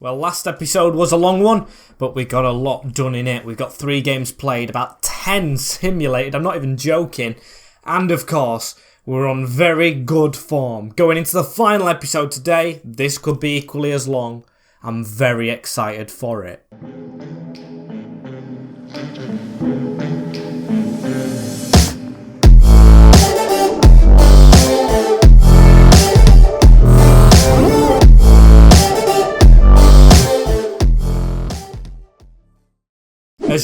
Well, last episode was a long one, but we got a lot done in it. We got 3 games played, about 10 simulated, I'm not even joking. And of course, we're on very good form. Going into the final episode today, this could be equally as long. I'm very excited for it.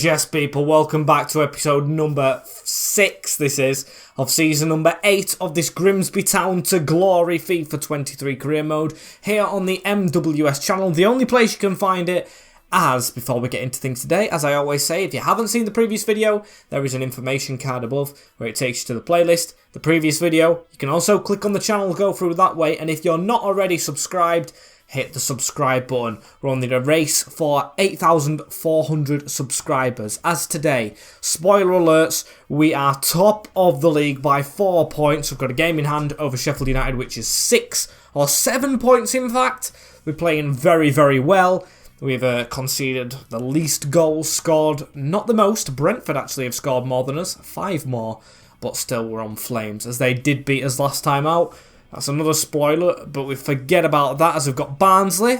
Yes, people, welcome back to episode number 6, this is, of season number 8 of this Grimsby Town to Glory FIFA 23 career mode here on the MWS channel. The only place you can find it, before we get into things today, as I always say, if you haven't seen the previous video, there is an information card above where it takes you to the playlist. The previous video, you can also click on the channel, go through that way, and if you're not already subscribed, hit the subscribe button. We're on the race for 8,400 subscribers. As today, spoiler alerts, we are top of the league by 4 points. We've got a game in hand over Sheffield United, which is 6 or 7 points in fact. We're playing very, very well. We've conceded the least goals, scored not the most. Brentford actually have scored more than us, 5 more. But still, we're on flames, as they did beat us last time out. That's another spoiler, but we forget about that as we've got Barnsley,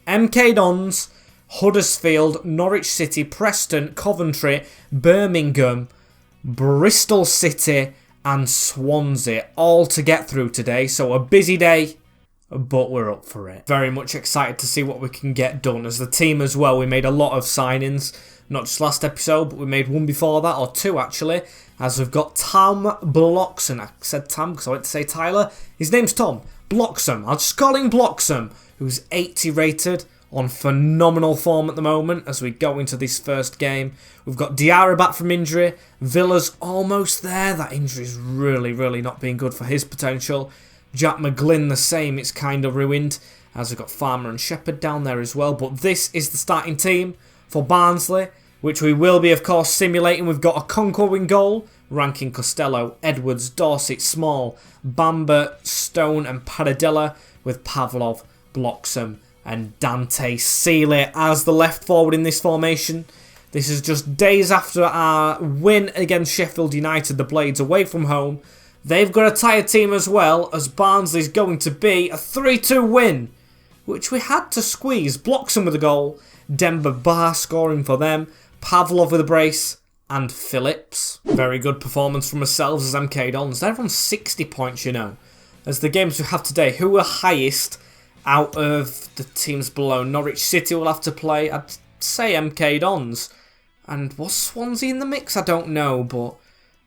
MK Dons, Huddersfield, Norwich City, Preston, Coventry, Birmingham, Bristol City and Swansea all to get through today. So a busy day, but we're up for it. Very much excited to see what we can get done. As the team as well, we made a lot of signings. Not just last episode, but we made one before that, or 2 actually. As we've got Tom Bloxham. I said Tam because I went to say Tyler. His name's Tom Bloxham. I'll just call him Bloxham, who's 80 rated, on phenomenal form at the moment as we go into this first game. We've got Diarra back from injury. Villa's almost there. That injury's really not being good for his potential. Jack McGlynn the same. It's kind of ruined, as we've got Farmer and Shepherd down there as well. But this is the starting team for Barnsley, which we will be, of course, simulating. We've got a Conco in goal, ranking Costello, Edwards, Dorset, Small, Bamber, Stone and Paradella, with Pavlov, Bloxham and Dante Seeley as the left forward in this formation. This is just days after our win against Sheffield United, the Blades, away from home. They've got a tired team as well, as Barnsley's going to be a 3-2 win, which we had to squeeze. Bloxham with a goal, Denver Bar scoring for them, Pavlov with a brace, and Phillips. Very good performance from ourselves as MK Dons. They're on 60 points, you know. As the games we have today, who are highest out of the teams below? Norwich City will have to play, I'd say MK Dons. And was Swansea in the mix? I don't know, but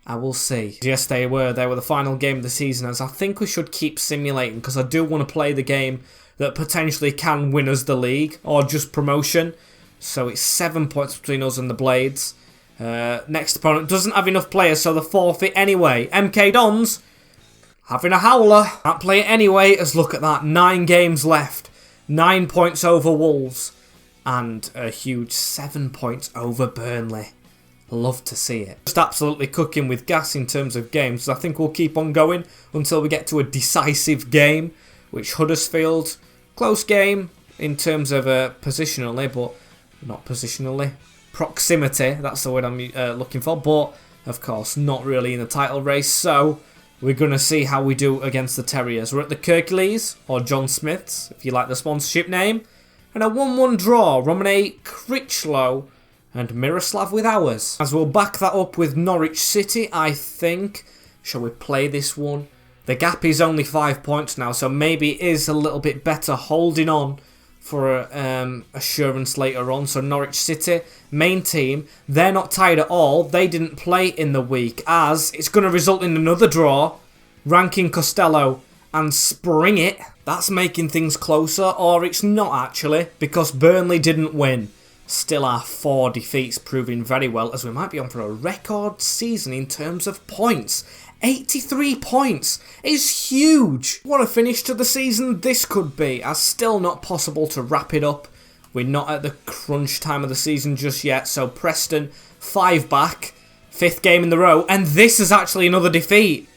I will see. Yes, they were. They were the final game of the season, as I think we should keep simulating, because I do want to play the game that potentially can win us the league, or just promotion. So it's 7 points between us and the Blades. Next opponent doesn't have enough players, so they forfeit anyway. MK Dons having a howler. Can't play it anyway, as look at that. 9 games left. 9 points over Wolves. And a huge 7 points over Burnley. Love to see it. Just absolutely cooking with gas in terms of games. So I think we'll keep on going until we get to a decisive game, which Huddersfield, close game in terms of positionally, but not positionally. Proximity, that's the word I'm looking for, but of course not really in the title race. So we're going to see how we do against the Terriers. We're at the Kirklees, or John Smiths, if you like the sponsorship name. And a 1-1 draw, Romane Critchlow and Miroslav with ours. As we'll back that up with Norwich City, I think. Shall we play this one? The gap is only 5 points now, so maybe it is a little bit better holding on for assurance later on. So Norwich City, main team, they're not tired at all. They didn't play in the week, as it's going to result in another draw. Ranking Costello and Spring It. That's making things closer, or it's not actually, because Burnley didn't win. Still our 4 defeats proving very well, as we might be on for a record season in terms of points. 83 points is huge. What a finish to the season this could be, as still not possible to wrap it up. We're not at the crunch time of the season just yet, so Preston 5 back, 5th game in the row, and this is actually another defeat.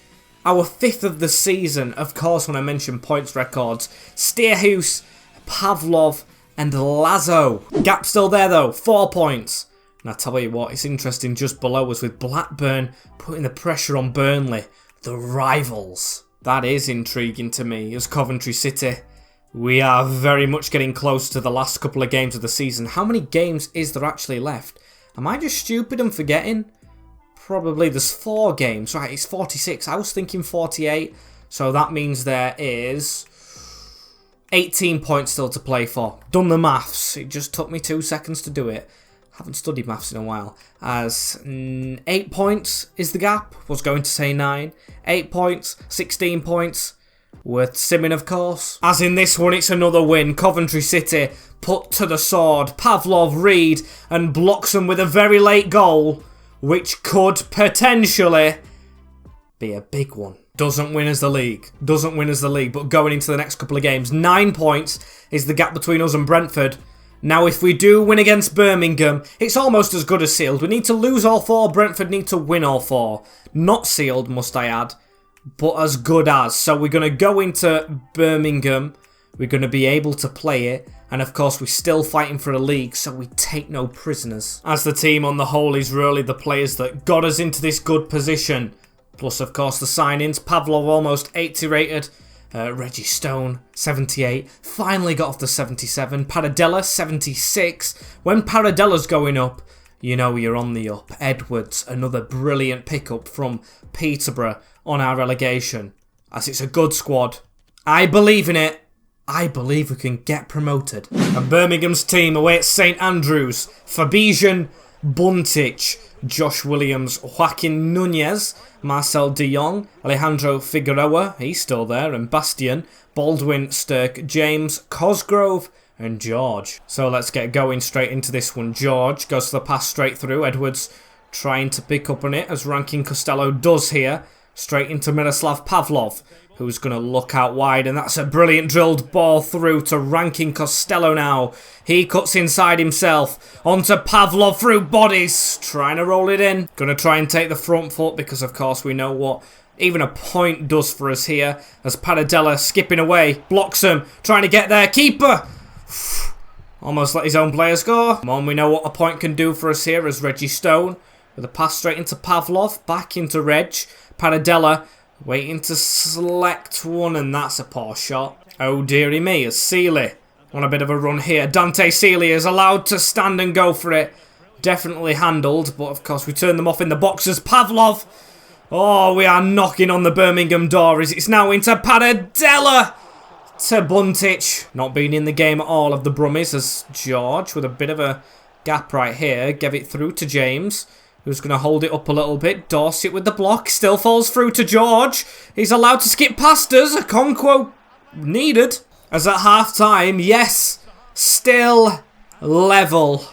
Our 5th of the season, of course, when I mention points records. Steerhouse, Pavlov and Lazo. Gap still there though, 4 points. And I tell you what, it's interesting just below us with Blackburn putting the pressure on Burnley, the rivals. That is intriguing to me as Coventry City. We are very much getting close to the last couple of games of the season. How many games is there actually left? Am I just stupid and forgetting? Probably there's 4 games. Right, it's 46. I was thinking 48. So that means there is 18 points still to play for. Done the maths. It just took me 2 seconds to do it. Haven't studied maths in a while. As 8 points is the gap. Was going to say 9. 8 points, 16 points. Worth simming, of course. As in this one, it's another win. Coventry City put to the sword. Pavlov, Reed, and blocks them with a very late goal, which could potentially be a big one. Doesn't win us the league. Doesn't win us the league, but going into the next couple of games, 9 points is the gap between us and Brentford. Now, if we do win against Birmingham, it's almost as good as sealed. We need to lose all 4. Brentford need to win all 4. Not sealed, must I add, but as good as. So we're going to go into Birmingham. We're going to be able to play it. And of course, we're still fighting for a league, so we take no prisoners. As the team on the whole is really the players that got us into this good position. Plus, of course, the signings. Pavlov almost 80 rated. Reggie Stone, 78. Finally got off the 77. Paradella, 76. When Paradella's going up, you know you're on the up. Edwards, another brilliant pickup from Peterborough on our relegation. As it's a good squad. I believe in it. I believe we can get promoted. And Birmingham's team away at St Andrews. Fabian Buntic, Josh Williams, Joaquin Nunez, Marcel de Jong, Alejandro Figueroa, he's still there, and Bastian, Baldwin, Sturk, James, Cosgrove, and George. So let's get going straight into this one. George goes to the pass straight through. Edwards trying to pick up on it, as Rankin Costello does here. Straight into Miroslav Pavlov, who's going to look out wide, and that's a brilliant drilled ball through to Rankin Costello now. He cuts inside himself, onto Pavlov through bodies, trying to roll it in. Going to try and take the front foot, because of course we know what even a point does for us here, as Paradella skipping away, blocks him, trying to get there, keeper! Almost let his own player score. Come on, we know what a point can do for us here, as Reggie Stone, with a pass straight into Pavlov, back into Reg, Paradella, waiting to select one, and that's a poor shot. Oh dearie me, as Seeley on a bit of a run here. Dante Seeley is allowed to stand and go for it. Definitely handled, but of course we turn them off in the boxes. Pavlov! Oh, we are knocking on the Birmingham door as it's now into Paradella to Buntic. Not being in the game at all of the Brummies, as George, with a bit of a gap right here, gave it through to James, who's going to hold it up a little bit. Dorset with the block. Still falls through to George. He's allowed to skip past us. A conquo needed. As at half-time, yes, still level.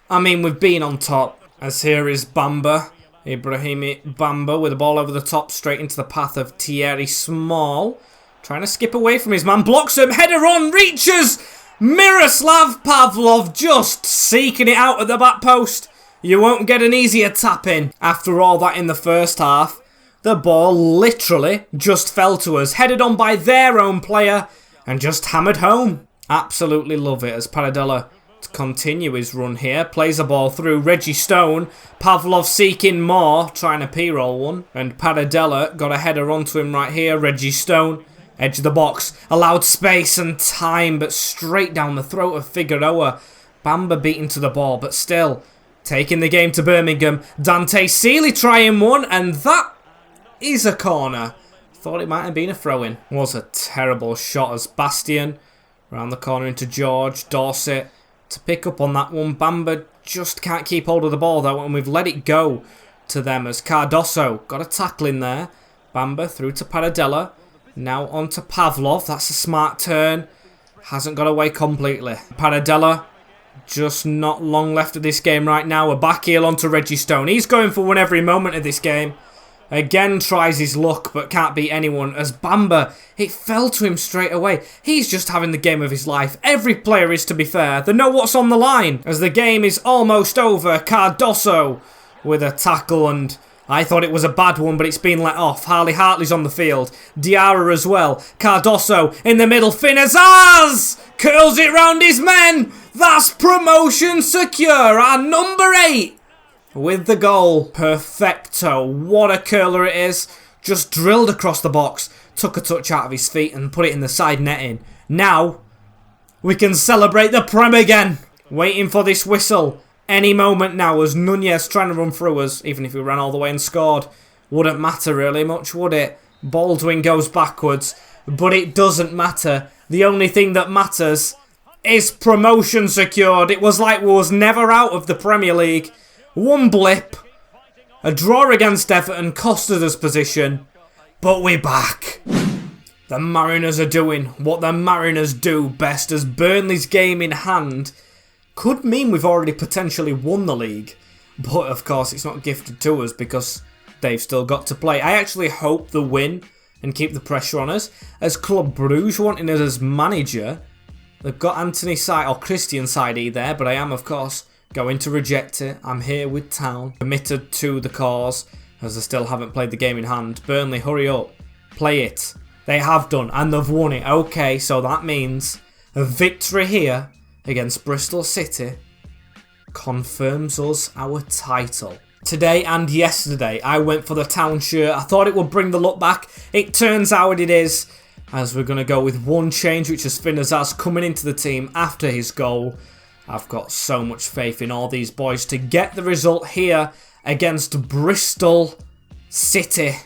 I mean, we've been on top. As here is Bamba. Ibrahimi Bamba with the ball over the top, straight into the path of Thierry Small. Trying to skip away from his man. Blocks him. Header on. Reaches. Miroslav Pavlov just seeking it out at the back post. You won't get an easier tap in. After all that in the first half, the ball literally just fell to us. Headed on by their own player and just hammered home. Absolutely love it as Paradella to continue his run here. Plays the ball through. Reggie Stone. Pavlov seeking more. Trying to p-roll one. And Paradella got a header onto him right here. Reggie Stone. Edge of the box. Allowed space and time, but straight down the throat of Figueroa. Bamba beaten to the ball, but still taking the game to Birmingham. Dante Seeley trying one, and that is a corner. Thought it might have been a throw-in. Was a terrible shot as Bastian around the corner into George. Dorset to pick up on that one. Bamba just can't keep hold of the ball though, and we've let it go to them as Cardoso got a tackle in there. Bamba through to Paradella. Now on to Pavlov. That's a smart turn. Hasn't got away completely. Paradella. Just not long left of this game right now. A back heel onto Reggie Stone. He's going for one every moment of this game. Again tries his luck but can't beat anyone as Bamba. It fell to him straight away. He's just having the game of his life. Every player is, to be fair. They know what's on the line as the game is almost over. Cardoso with a tackle and I thought it was a bad one, but it's been let off. Harley Hartley's on the field. Diarra as well. Cardoso in the middle. Finn Azaz curls it round his men. That's promotion secure. Our number 8 with the goal. Perfecto. What a curler it is. Just drilled across the box. Took a touch out of his feet and put it in the side netting. Now we can celebrate the Prem again. Waiting for this whistle. Any moment now as Nunez trying to run through us. Even if we ran all the way and scored. Wouldn't matter really much, would it? Baldwin goes backwards. But it doesn't matter. The only thing that matters is promotion secured. It was like we was never out of the Premier League. One blip. A draw against Everton costed us position. But we're back. The Mariners are doing what the Mariners do best, as Burnley's game in hand could mean we've already potentially won the league. But of course it's not gifted to us because they've still got to play. I actually hope they win and keep the pressure on us. As Club Brugge wanting us as manager, they've got Anthony Side or Christian Side there, but I am of course going to reject it. I'm here with Town, committed to the cause as they still haven't played the game in hand. Burnley, hurry up, play it. They have done, and they've won it. Okay, so that means a victory here against Bristol City confirms us our title. Today and yesterday, I went for the Town shirt. I thought it would bring the look back. It turns out it is, as we're going to go with one change, which is Finn Azaz coming into the team after his goal. I've got so much faith in all these boys to get the result here against Bristol City.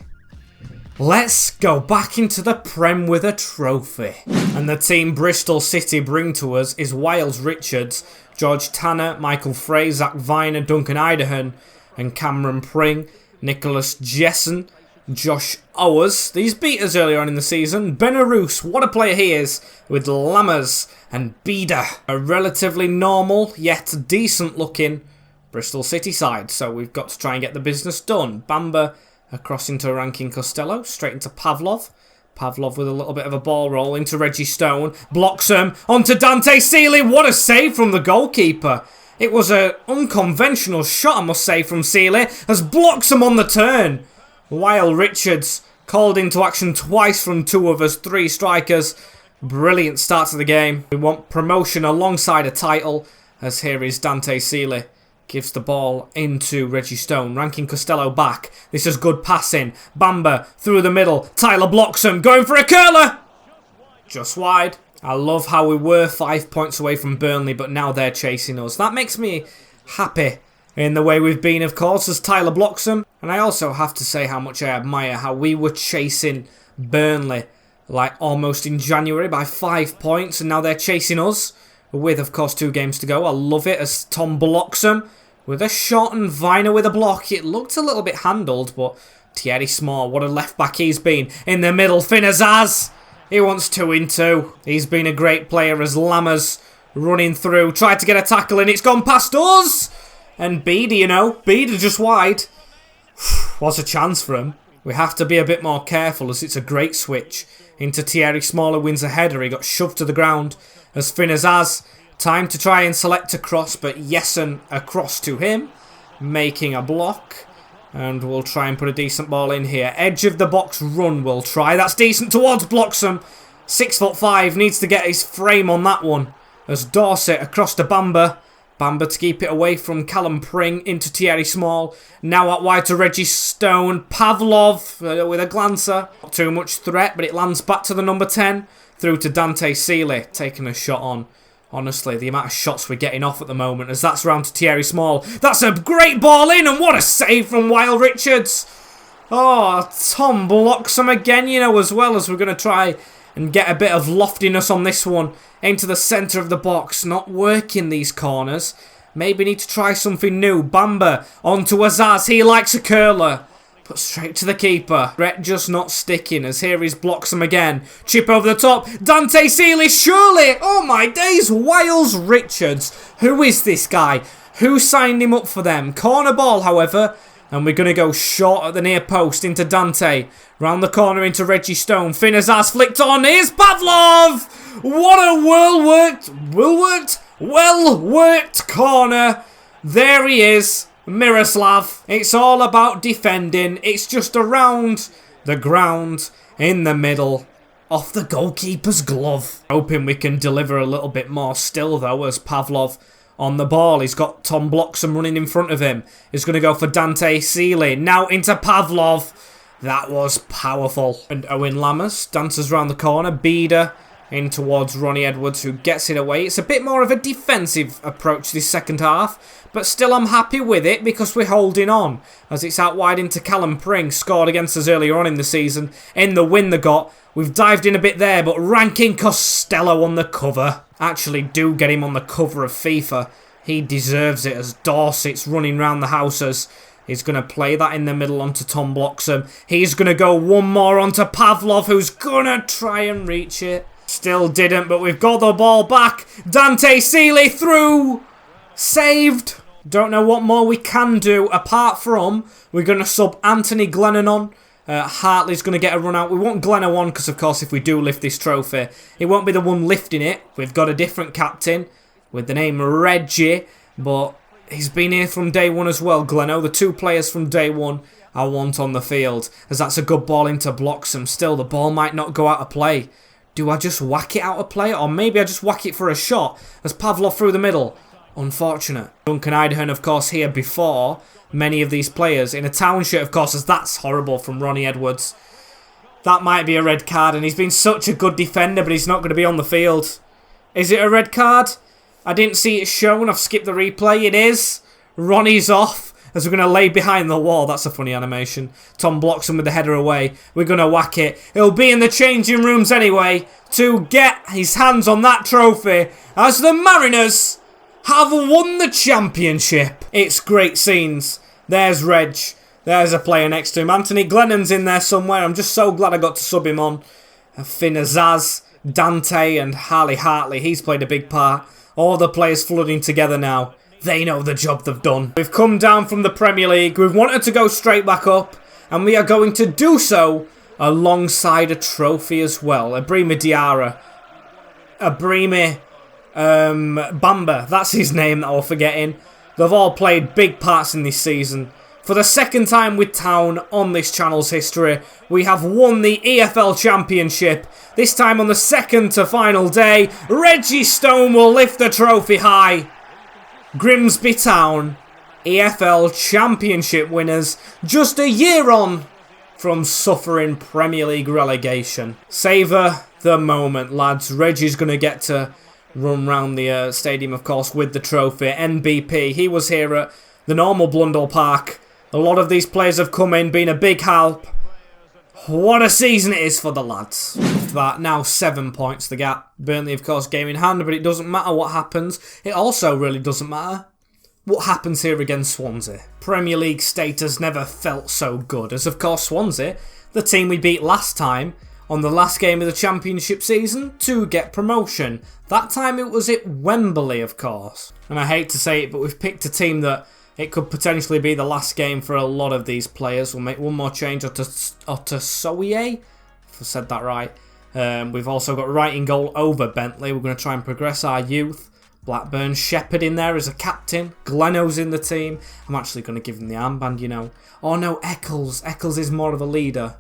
Let's go back into the Prem with a trophy. And the team Bristol City bring to us is Wiles Richards, George Tanner, Michael Frey, Zach Viner, Duncan Idahan, and Cameron Pring, Nicholas Jessen, Josh Owers. These beat us earlier on in the season. Benarous, what a player he is, with Lammers and Bida. A relatively normal, yet decent looking Bristol City side. So we've got to try and get the business done. Bamba across into Rankin Costello, straight into Pavlov. Pavlov with a little bit of a ball roll into Reggie Stone. Blocks him onto Dante Seeley. What a save from the goalkeeper. It was an unconventional shot, I must say, from Seeley, as blocks him on the turn. While Richards called into action twice from 2 of us 3 strikers. Brilliant start to the game. We want promotion alongside a title, as here is Dante Seeley. Gives the ball into Reggie Stone. Rankin Costello back. This is good passing. Bamba through the middle. Tyler blocks him. Going for a curler. Just wide. I love how we were 5 points away from Burnley, but now they're chasing us. That makes me happy in the way we've been, of course, as Tyler blocks him. And I also have to say how much I admire how we were chasing Burnley like almost in January by 5 points, and now they're chasing us with, of course, 2 games to go. I love it as Tom blocks him with a shot and Viner with a block. It looked a little bit handled, but Thierry Small, what a left back he's been. In the middle, Finn Azaz. He wants 2 in 2. He's been a great player as Lammers running through. Tried to get a tackle and it's gone past us. And Bida, you know, Bida just wide. Was a chance for him. We have to be a bit more careful as it's a great switch into Thierry Small, who wins a header. He got shoved to the ground as Finn Azaz. Time to try and select a cross, but Jessen across to him, making a block. And we'll try and put a decent ball in here. Edge of the box run we'll try. That's decent towards Bloxham. 6'5", needs to get his frame on that one. As Dorset across to Bamba. Bamba to keep it away from Callum Pring into Thierry Small. Now out wide to Reggie Stone. Pavlov with a glancer. Not too much threat, but it lands back to the number 10. Through to Dante Seeley, taking a shot on. Honestly, the amount of shots we're getting off at the moment, as that's round to Thierry Small. That's a great ball in, and what a save from Wiles Richards. Oh, Tom blocks him again, you know, as well, as we're going to try and get a bit of loftiness on this one. Into the centre of the box, not working these corners. Maybe need to try something new. Bamba onto Azaz, he likes a curler. But straight to the keeper. Brett just not sticking as here he blocks him again. Chip over the top. Dante Seeley, surely. Oh my days. Wiles Richards. Who is this guy? Who signed him up for them? Corner ball, however. And we're going to go short at the near post into Dante. Round the corner into Reggie Stone. Finn Azaz flicked on. Here's Pavlov. What a well-worked corner. There he is. Miroslav. It's all about defending. It's just around the ground in the middle. Off the goalkeeper's glove. Hoping we can deliver a little bit more still though, as Pavlov on the ball. He's got Tom Bloxham running in front of him. He's going to go for Dante Seeley. Now into Pavlov. That was powerful. And Owen Lammers dances around the corner. Beda in towards Ronnie Edwards, who gets it away. It's a bit more of a defensive approach this second half, but still I'm happy with it because we're holding on. As it's out wide into Callum Pring, scored against us earlier on in the season. In the win they got. We've dived in a bit there, but Rankin Costello on the cover. Actually do get him on the cover of FIFA. He deserves it as Dorset's running round the houses. He's going to play that in the middle onto Tom Bloxham. He's going to go one more onto Pavlov, who's going to try and reach it. Still didn't, but we've got the ball back. Dante Seeley through. Saved. Don't know what more we can do apart from we're going to sub Anthony Glennon on. Hartley's going to get a run out. We want Glennon on because, of course, if we do lift this trophy, he won't be the one lifting it. We've got a different captain with the name Reggie, but he's been here from day one as well, Glenno. The two players from day one I want on the field, as that's a good ball into Bloxham. Still, the ball might not go out of play. Do I just whack it out of play, or maybe I just whack it for a shot as Pavlov through the middle? Unfortunate. Duncan Idahan, of course, here before many of these players. In a town shirt, of course, as that's horrible from Ronnie Edwards. That might be a red card, and he's been such a good defender, but he's not going to be on the field. Is it a red card? I didn't see it shown. I've skipped the replay. It is. Ronnie's off, as we're going to lay behind the wall. That's a funny animation. Tom Bloxham with the header away. We're going to whack it. He'll be in the changing rooms anyway to get his hands on that trophy as the Mariners have won the championship. It's great scenes. There's Reg. There's a player next to him. Anthony Glennon's in there somewhere. I'm just so glad I got to sub him on. Finn Azaz, Dante and Harley Hartley. He's played a big part. All the players flooding together now. They know the job they've done. We've come down from the Premier League. We've wanted to go straight back up. And we are going to do so alongside a trophy as well. Ibrahima Diarra. Ibrahima Bamba. That's his name that I was forgetting. They've all played big parts in this season. For the second time with Town on this channel's history, we have won the EFL Championship. This time on the second to final day, Reggie Stone will lift the trophy high. Grimsby Town, EFL Championship winners, just a year on from suffering Premier League relegation. Savour the moment, lads. Reggie's going to get to run round the stadium, of course, with the trophy. NBP, he was here at the normal Blundell Park. A lot of these players have come in, been a big help. What a season it is for the lads. That now 7 points the gap. Burnley, of course, game in hand, but it doesn't matter what happens. It also really doesn't matter what happens here against Swansea. Premier League status never felt so good, as of course Swansea, the team we beat last time on the last game of the championship season to get promotion. That time it was at Wembley, of course. And I hate to say it, but we've picked a team that it could potentially be the last game for a lot of these players. We'll make one more change to Otasoye, if I said that right. We've also got Wright in goal over Bentley. We're going to try and progress our youth. Blackburn, Shepherd in there as a captain. Gleno's in the team. I'm actually going to give him the armband, you know. Oh no, Eccles. Eccles is more of a leader.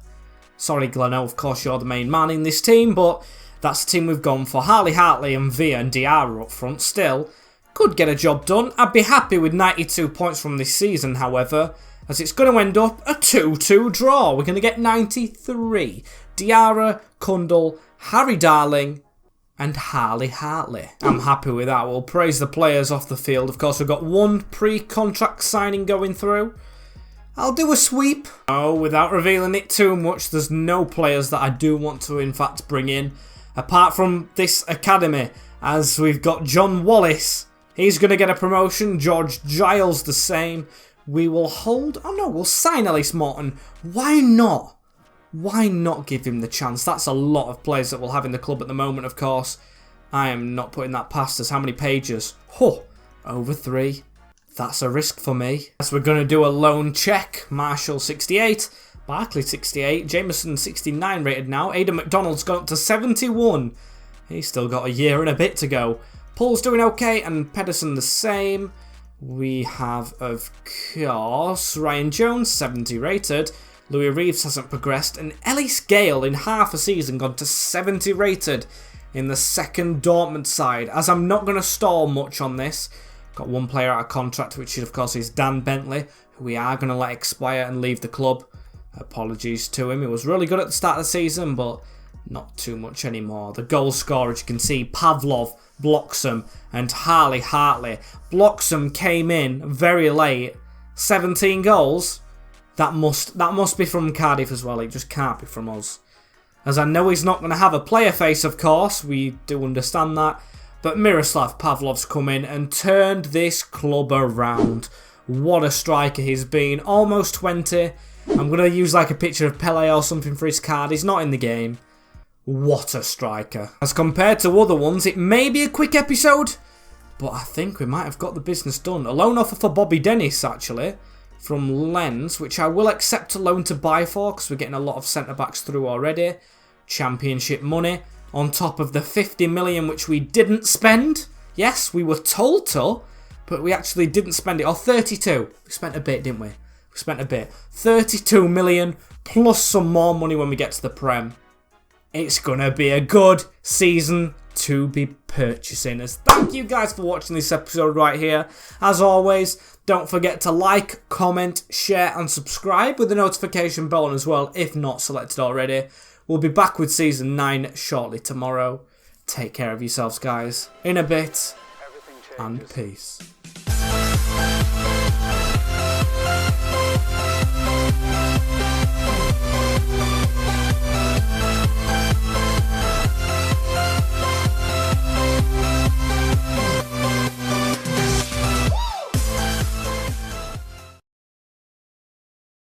Sorry, Gleno, of course you're the main man in this team, but that's the team we've gone for. Harley Hartley and Via and Diarra up front still. Could get a job done. I'd be happy with 92 points from this season, however, as it's going to end up a 2-2 draw. We're going to get 93. Diarra, Kundal, Harry Darling and Harley Hartley. I'm happy with that. We'll praise the players off the field. Of course, we've got one pre-contract signing going through. I'll do a sweep. Oh, without revealing it too much, there's no players that I do want to, in fact, bring in. Apart from this academy, as we've got John Wallace. He's going to get a promotion. George Giles the same. We will hold... Oh no, we'll sign Ellis Morton. Why not? Why not give him the chance? That's a lot of players that we'll have in the club at the moment, of course. I am not putting that past us. How many pages? Huh, over 3. That's a risk for me. As we're going to do a loan check. Marshall 68. Barkley 68. Jameson 69 rated now. Aidan McDonald's gone up to 71. He's still got a year and a bit to go. Paul's doing okay, and Pedersen the same. We have, of course, Ryan Jones, 70 rated. Louis Reeves hasn't progressed. And Ellis Gale, in half a season, gone to 70 rated in the second Dortmund side. As I'm not going to stall much on this, got one player out of contract, which of course is Dan Bentley, who we are going to let expire and leave the club. Apologies to him. He was really good at the start of the season, but not too much anymore. The goal scorer, as you can see, Pavlov, Bloxham and Harley Hartley. Bloxham came in very late. 17 goals. That must be from Cardiff as well. It just can't be from us. As I know he's not going to have a player face, of course. We do understand that. But Miroslav Pavlov's come in and turned this club around. What a striker he's been. Almost 20. I'm going to use like a picture of Pele or something for his card. He's not in the game. What a striker. As compared to other ones, it may be a quick episode, but I think we might have got the business done. A loan offer for Bobby Dennis, actually, from Lens, which I will accept a loan to buy for, because we're getting a lot of centre-backs through already. Championship money, on top of the 50 million, which we didn't spend. Yes, we were told to, but we actually didn't spend it. Or 32. We spent a bit, didn't we? We spent a bit. 32 million, plus some more money when we get to the Prem. It's gonna be a good season to be purchasing. As thank you guys for watching this episode right here. As always, don't forget to like, comment, share and subscribe with the notification bell on as well if not selected already. We'll be back with season 9 shortly tomorrow. Take care of yourselves, guys. In a bit, and peace.